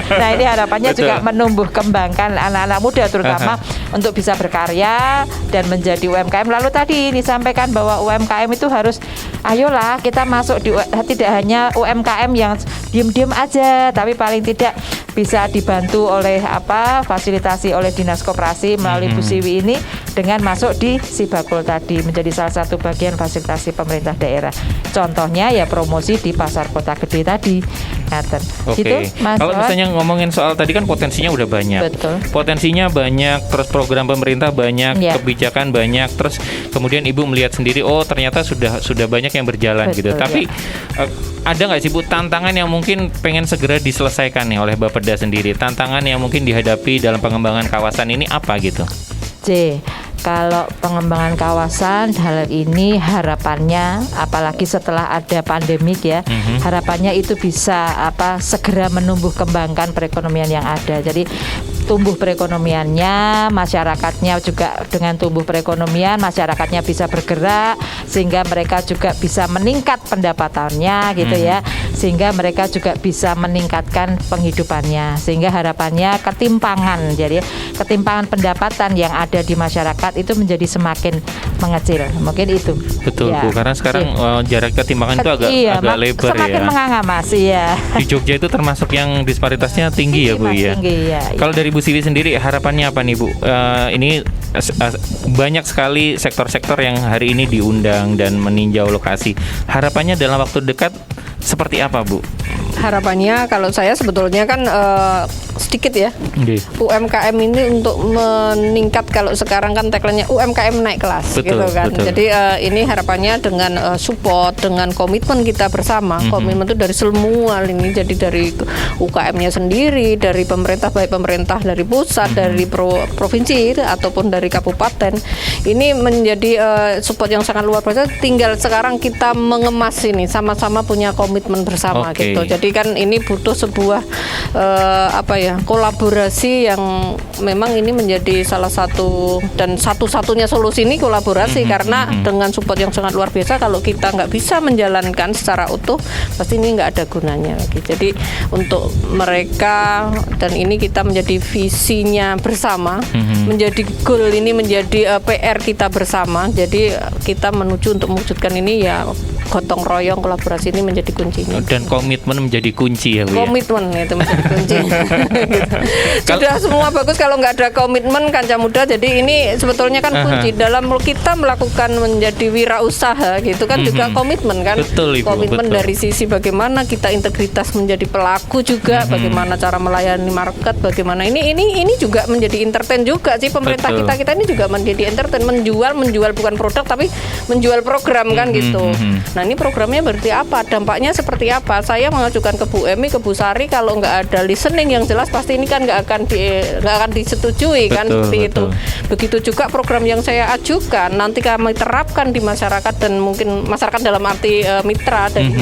Nah, ini harapannya Betul. juga menumbuh kembangkan anak-anak muda terutama untuk bisa berkarya dan menjadi UMKM. Lalu tadi disampaikan bahwa UMKM itu harus ayolah kita masuk di tidak hanya UMKM yang diem-diem aja, tapi paling tidak bisa dibantu oleh fasilitasi oleh Dinas Koperasi melalui Bu Siwi ini dengan masuk di Sibakul tadi menjadi salah satu bagian fasilitasi pemerintah daerah. Contohnya ya promosi di pasar kota gede tadi. Ngaten. Oke. Gitu, Mas Kalau Wawan. misalnya ngomongin soal tadi kan potensinya udah banyak. Betul. Potensinya banyak, terus program pemerintah banyak, Ya. kebijakan banyak, terus kemudian Ibu melihat sendiri, oh ternyata sudah banyak yang berjalan gitu. Betul, Tapi ada nggak sih Bu tantangan yang mungkin pengen segera diselesaikan nih oleh Bapeda sendiri? Tantangan yang mungkin dihadapi dalam pengembangan kawasan ini apa gitu? Kalau pengembangan kawasan hal ini harapannya apalagi setelah ada pandemik ya, harapannya itu bisa segera menumbuh kembangkan perekonomian yang ada. Jadi tumbuh perekonomiannya, masyarakatnya juga dengan tumbuh perekonomian, masyarakatnya bisa bergerak sehingga mereka juga bisa meningkat pendapatannya gitu ya. Sehingga mereka juga bisa meningkatkan penghidupannya. Sehingga harapannya ketimpangan, jadi ketimpangan pendapatan yang ada di masyarakat itu menjadi semakin mengecil. Mungkin itu. Betul Ya. Bu, karena sekarang jarak ketimpangan itu agak lebar semakin ya. menganga Mas ya. Di Jogja itu termasuk yang disparitasnya tinggi ya Bu Mas, ya. tinggi, ya. Kalau dari Bu Siwi sendiri harapannya apa nih Bu? Ini banyak sekali sektor-sektor yang hari ini diundang dan meninjau lokasi. Harapannya dalam waktu dekat seperti apa Bu? Harapannya kalau saya sebetulnya kan sedikit ya. UMKM ini untuk meningkat, kalau sekarang kan tagline-nya UMKM naik kelas. Betul, gitu kan. betul. Jadi ini harapannya dengan support, dengan komitmen kita bersama. Komitmen itu dari semua ini, jadi dari UKM-nya sendiri, dari pemerintah, baik pemerintah dari pusat, dari provinsi ataupun dari kabupaten. Ini menjadi support yang sangat luar biasa. Tinggal sekarang kita mengemas ini, sama-sama punya komitmen bersama gitu. Jadi kan ini butuh sebuah kolaborasi yang memang ini menjadi salah satu dan satu-satunya solusi ini kolaborasi, karena dengan support yang sangat luar biasa kalau kita nggak bisa menjalankan secara utuh pasti ini nggak ada gunanya lagi. Jadi untuk mereka dan ini kita menjadi visinya bersama, menjadi goal ini, menjadi PR kita bersama. Jadi kita menuju untuk mewujudkan ini ya gotong royong, kolaborasi ini menjadi kuncinya. Dan komitmen menjadi kunci ya Bu ya? Komitmen itu menjadi kunci. Gitu. Sudah semua bagus, kalau nggak ada komitmen Kanca Muda, jadi ini sebetulnya kan kunci dalam kita melakukan menjadi wirausaha gitu kan, juga komitmen kan. Betul, Ibu, komitmen betul. dari sisi bagaimana kita integritas menjadi pelaku juga, bagaimana cara melayani market, bagaimana ini juga menjadi entertain juga sih pemerintah. Betul. kita ini juga menjadi entertain, menjual bukan produk tapi menjual program kan gitu. Nah ini programnya berarti apa, dampaknya seperti apa? Saya mengajukan ke Bu Emi, ke Bu Sari, kalau nggak ada listening yang jelas pasti ini kan nggak akan disetujui kan, seperti itu. Begitu juga program yang saya ajukan nanti kami terapkan di masyarakat, dan mungkin masyarakat dalam arti mitra dari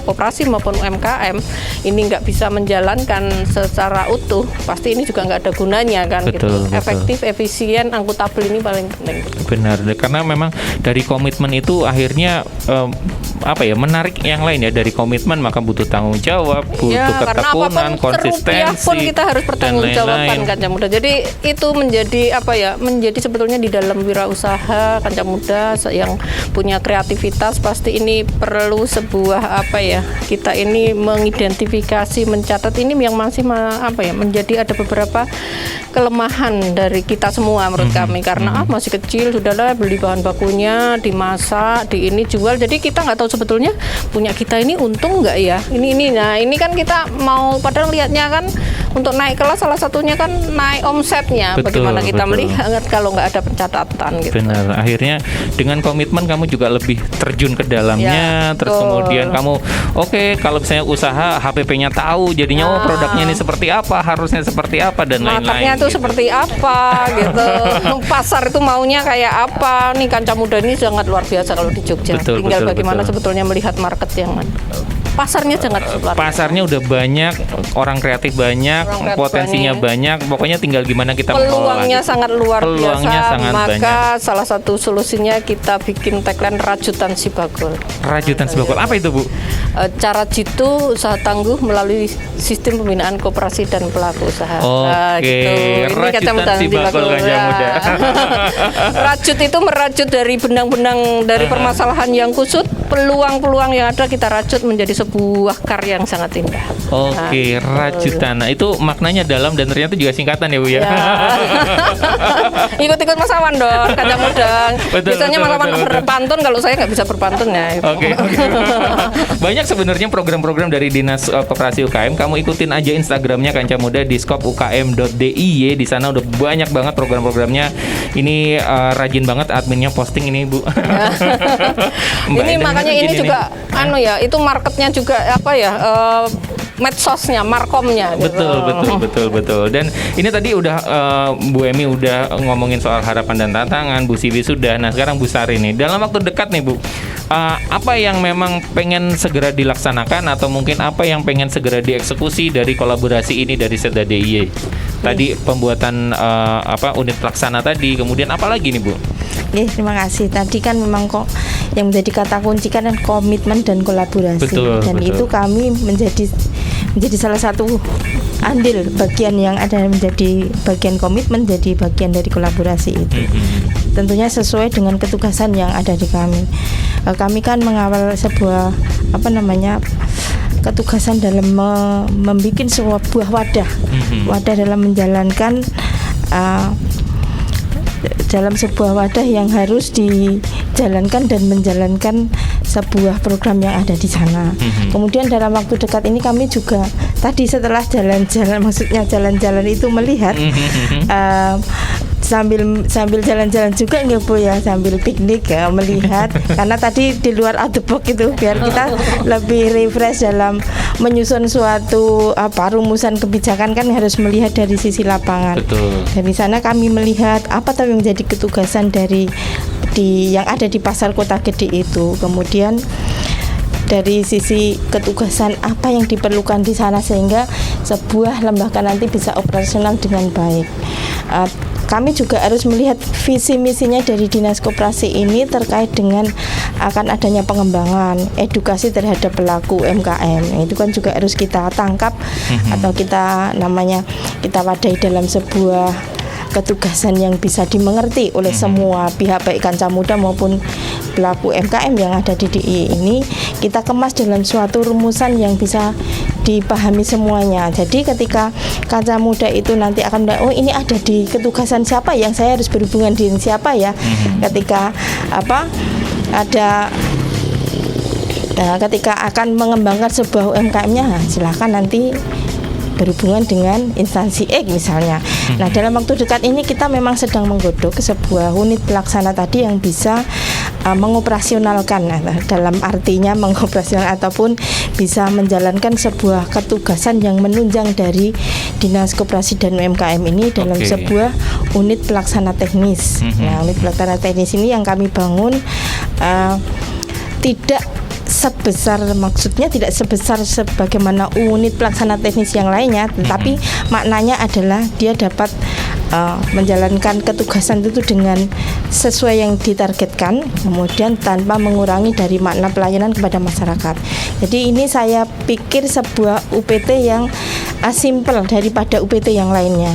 koperasi maupun UMKM ini nggak bisa menjalankan secara utuh, pasti ini juga nggak ada gunanya kan. Betul, gitu. betul. Efektif, efisien, akuntabel ini paling penting. Benar, karena memang dari komitmen itu akhirnya menarik yang lain ya. Dari komitmen maka butuh tanggung jawab, butuh ketekunan, konsistensi, pun kita harus bertanggungjawabkan dan Kanca Muda. Jadi itu menjadi menjadi sebetulnya di dalam wirausaha Kanca Muda yang punya kreativitas, pasti ini perlu sebuah kita ini mengidentifikasi, mencatat ini yang masih menjadi ada beberapa kelemahan dari kita semua menurut kami, karena masih kecil, sudahlah beli bahan bakunya, dimasak, di ini jual. Jadi kita nggak tahu sebetulnya punya kita ini untung nggak ya, nah ini kan kita mau padahal lihatnya kan untuk naik kelas salah satunya kan naik omsetnya. Betul, bagaimana kita betul. melihat kalau nggak ada pencatatan gitu. Benar, akhirnya dengan komitmen kamu juga lebih terjun ke dalamnya, Ya, terus betul. kemudian kamu kalau misalnya usaha HPP-nya tahu, jadinya produknya ini seperti apa, harusnya seperti apa dan marketnya lain-lain. tuh gitu. seperti apa gitu. Pasar itu maunya kayak apa. Nih Kancah Muda ini sangat luar biasa kalau di Jogja. Betul, Tinggal betul, bagaimana betul. sebetulnya melihat market yang pasarnya sangat luar biasa. Pasarnya udah banyak, orang kreatif banyak, Orang kreatif potensinya banyak. Pokoknya tinggal gimana kita Peluangnya mengelola. sangat luar Peluangnya biasa. sangat Maka banyak. salah satu solusinya kita bikin tagline rajutan si bagul. Rajutan Sibakul, apa itu Bu? Cara jitu usaha tangguh melalui sistem pembinaan koperasi dan pelaku usaha. Oke, Ini rajutan kacamata si bakul Kancah Muda. Rajut itu merajut dari benang-benang dari permasalahan yang kusut, peluang-peluang yang ada kita rajut menjadi sebuah karya yang sangat indah. Oke, rajutan. Nah, itu maknanya dalam dan ternyata juga singkatan ya Bu ya. Ya. Ikut-ikut Mas Awan dong, Kancah Muda. Betul, Biasanya betul, Mas Awan betul, betul. berpantun, kalau saya nggak bisa berpantun ya. Itu. Oke. Banyak sebenarnya program-program dari Dinas Koperasi UKM. Kamu ikutin aja Instagramnya Kancah Muda di skopukm.diy. Di sana udah banyak banget program-programnya. Ini rajin banget adminnya posting ini Bu. Mbak Ini Enda makanya ini gini juga nih. itu marketnya juga medsosnya, markomnya. gitu. Betul. Dan ini tadi udah Bu Emi udah ngomongin soal harapan dan tantangan, Bu Siwi sudah. Nah, sekarang Bu Sari nih. Dalam waktu dekat nih Bu, apa yang memang pengen segera dilaksanakan atau mungkin apa yang pengen segera dieksekusi dari kolaborasi ini dari Setda DIY? Tadi pembuatan unit pelaksana tadi, kemudian apa lagi nih Bu? Terima kasih. Tadi kan memang kok yang menjadi kata kunci kan komitmen dan kolaborasi. Betul, dan betul. itu kami menjadi salah satu andil bagian yang ada menjadi bagian komitmen, jadi bagian dari kolaborasi itu. Tentunya sesuai dengan ketugasan yang ada di kami. Kami kan mengawal sebuah ketugasan dalam membuat sebuah wadah dalam menjalankan dalam sebuah wadah yang harus dijalankan dan menjalankan sebuah program yang ada di sana. Kemudian dalam waktu dekat ini kami juga tadi setelah jalan-jalan itu melihat sambil jalan-jalan juga nggak Bu ya, sambil piknik ya, melihat karena tadi di luar out the box itu biar kita lebih refresh dalam menyusun suatu rumusan kebijakan kan harus melihat dari sisi lapangan. Betul. Dari sana kami melihat apa yang menjadi ketugasan yang ada di pasar Kota Gede itu. Kemudian dari sisi ketugasan apa yang diperlukan di sana sehingga sebuah lembaga nanti bisa operasional dengan baik. Kami juga harus melihat visi misinya dari Dinas Koperasi ini terkait dengan akan adanya pengembangan edukasi terhadap pelaku UMKM. Itu kan juga harus kita tangkap atau kita wadahi dalam sebuah ketugasan yang bisa dimengerti oleh semua pihak baik Kancah Muda maupun pelaku UMKM yang ada di DIY ini, kita kemas dalam suatu rumusan yang bisa dipahami semuanya. Jadi ketika Kancah Muda itu nanti akan ini ada di ketugasan siapa yang saya harus berhubungan dengan siapa ya. Ketika ketika akan mengembangkan sebuah UMKM-nya, silakan nanti berhubungan dengan instansi X misalnya. Nah, dalam waktu dekat ini kita memang sedang menggodok sebuah unit pelaksana tadi yang bisa mengoperasionalkan, dalam artinya mengoperasional ataupun bisa menjalankan sebuah ketugasan yang menunjang dari Dinas Koperasi dan UMKM ini dalam sebuah unit pelaksana teknis. Nah, unit pelaksana teknis ini yang kami bangun tidak sebesar sebagaimana unit pelaksana teknis yang lainnya, tetapi maknanya adalah dia dapat menjalankan ketugasan itu dengan sesuai yang ditargetkan, kemudian tanpa mengurangi dari makna pelayanan kepada masyarakat. Jadi ini saya pikir sebuah UPT yang simpel daripada UPT yang lainnya.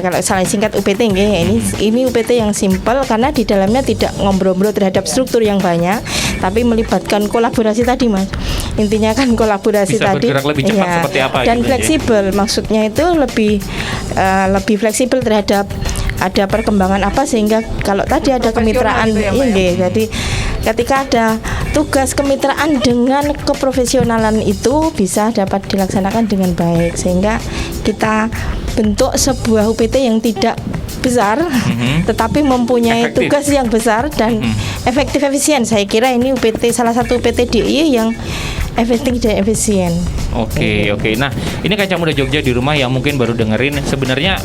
Kalau salah singkat UPT ini UPT yang simpel karena di dalamnya tidak ngobrol-ngobrol terhadap struktur yang banyak, tapi melibatkan kolaborasi tadi Mas. Intinya kan kolaborasi bisa tadi bergerak lebih cepat seperti apa dan gitu, fleksibel. Maksudnya itu lebih fleksibel terhadap ada perkembangan apa, sehingga kalau tadi ada kemitraan gitu ya, Mbak, ya? ini, jadi ketika ada tugas kemitraan dengan keprofesionalan itu bisa dapat dilaksanakan dengan baik, sehingga kita bentuk sebuah UPT yang tidak besar tetapi mempunyai Efektif. tugas yang besar dan efektif efisien. Saya kira ini UPT, salah satu UPT DIY yang efektif dan efisien. Oke. Nah, ini Kancah Muda Jogja di rumah yang mungkin baru dengerin, sebenarnya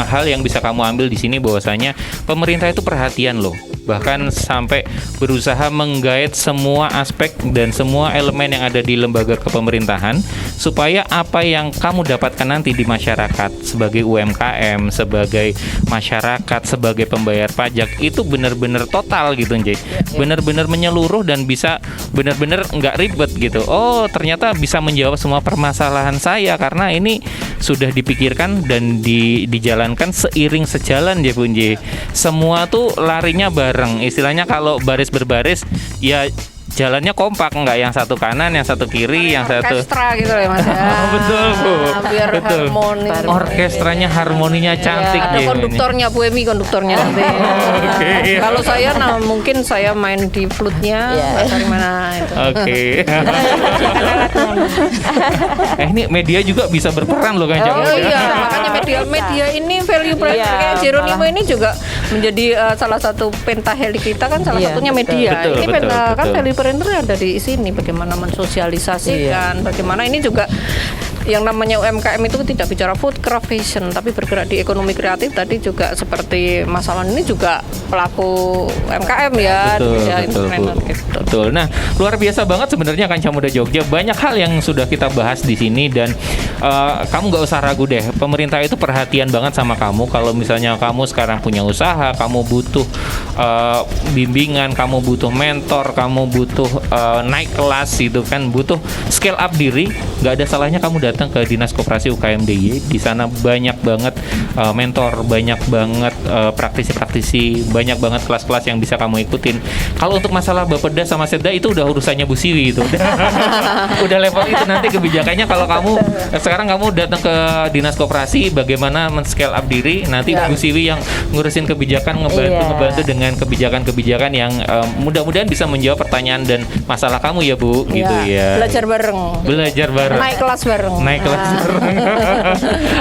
hal yang bisa kamu ambil di sini bahwasanya pemerintah itu perhatian loh. Bahkan sampai berusaha menggait semua aspek dan semua elemen yang ada di lembaga kepemerintahan supaya apa yang kamu dapatkan nanti di masyarakat sebagai UMKM, sebagai masyarakat, sebagai pembayar pajak itu benar-benar total gitu, Nje. Benar-benar menyeluruh dan bisa benar-benar nggak ribet gitu. Oh, ternyata bisa menjawab semua permasalahan saya karena ini sudah dipikirkan dan dijalankan seiring sejalan ya Bun Nje. Semua tuh larinya bareng. Istilahnya kalau baris berbaris ya jalannya kompak, nggak yang satu kanan, yang satu kiri, yang satu orkestra gitu ya Mas. Betul, Bu. Biar Betul. harmoni. Orkestranya harmoninya cantik Ada ya, konduktornya Bu Emi, konduktornya nanti. Oke. Kalau saya mungkin saya main di flute-nya, dari mana itu. Oke. Ini media juga bisa berperan loh Kancah Oh Muda. iya, makanya media ini value brand Iya, kayak Jeronimo ini juga menjadi salah satu pentaheli kita kan, salah Iya, satunya betul. media. Betul, Ini betul, kan betul. value brand ada di sini, bagaimana mensosialisasikan, bagaimana ini juga yang namanya UMKM itu tidak bicara food craft fashion tapi bergerak di ekonomi kreatif. Tadi juga seperti Mas Alan ini juga pelaku UMKM ya, Betul, ya, betul, entrepreneur Bu. gitu. Betul. Nah, luar biasa banget sebenarnya Kancah Muda Jogja. Banyak hal yang sudah kita bahas di sini dan kamu nggak usah ragu deh. Pemerintah itu perhatian banget sama kamu. Kalau misalnya kamu sekarang punya usaha, kamu butuh bimbingan, kamu butuh mentor, kamu butuh naik kelas gitu kan, butuh scale up diri, nggak ada salahnya kamu datang ke Dinas Koperasi UKM DIY. Di sana banyak banget mentor, banyak banget praktisi-praktisi, banyak banget kelas-kelas yang bisa kamu ikutin. Kalau untuk masalah Bapeda sama Setda itu udah urusannya Bu Siwi itu. Udah level itu nanti kebijakannya. Kalau kamu sekarang kamu datang ke Dinas Koperasi, bagaimana men-scale up diri, nanti Bu Siwi yang ngurusin kebijakan, ngebantu dengan kebijakan-kebijakan yang mudah-mudahan bisa menjawab pertanyaan dan masalah kamu ya Bu, gitu ya. Belajar bareng. Belajar bareng. Naik kelas bareng. Naik kelas bareng.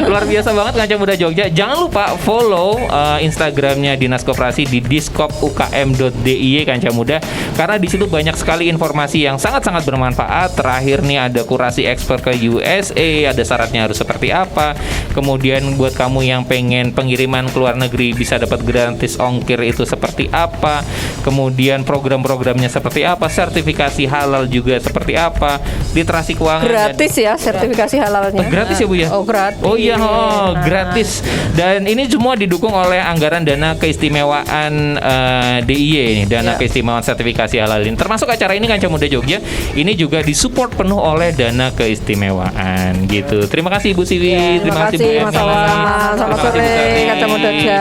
Luar biasa banget Kancah Muda Jogja. Jangan lupa follow Instagramnya Dinas Koperasi di diskopukm.diy Kancah Muda, karena di situ banyak sekali informasi yang sangat-sangat bermanfaat. Terakhir nih ada kurasi ekspor ke USA, ada syaratnya harus seperti apa. Kemudian buat kamu yang pengen pengiriman ke luar negeri bisa dapat gratis ongkir itu seperti apa. Kemudian program-programnya seperti apa, sertifikasi halal juga seperti apa, literasi keuangan Gratis ya sertifikasi halalnya. gratis ya Bu ya? Oh gratis. Oh iya, gratis. Dan ini semua didukung oleh anggaran dana keistimewaan DIY nih, dana keistimewaan sertifikasi halal ini. Termasuk acara ini Kancah Muda Jogja ini juga disupport penuh oleh dana keistimewaan gitu. Terima kasih Bu Siwi, Terima kasih Mas Awan. Selamat sore Kancah Muda Jogja.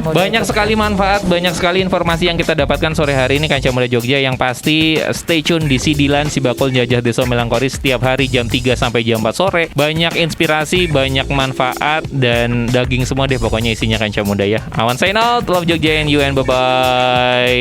Banyak sekali manfaat, banyak sekali informasi yang kita dapatkan sore hari ini Kancah Muda Jogja. Yang pasti stay tune di Sidilan Sibakul Jajah Desa Melangkori setiap hari jam 3 sampai jam 4 sore. Banyak inspirasi, banyak manfaat dan daging semua deh pokoknya isinya Kancah Muda ya. Awan sign out, love Jogja and you and bye bye.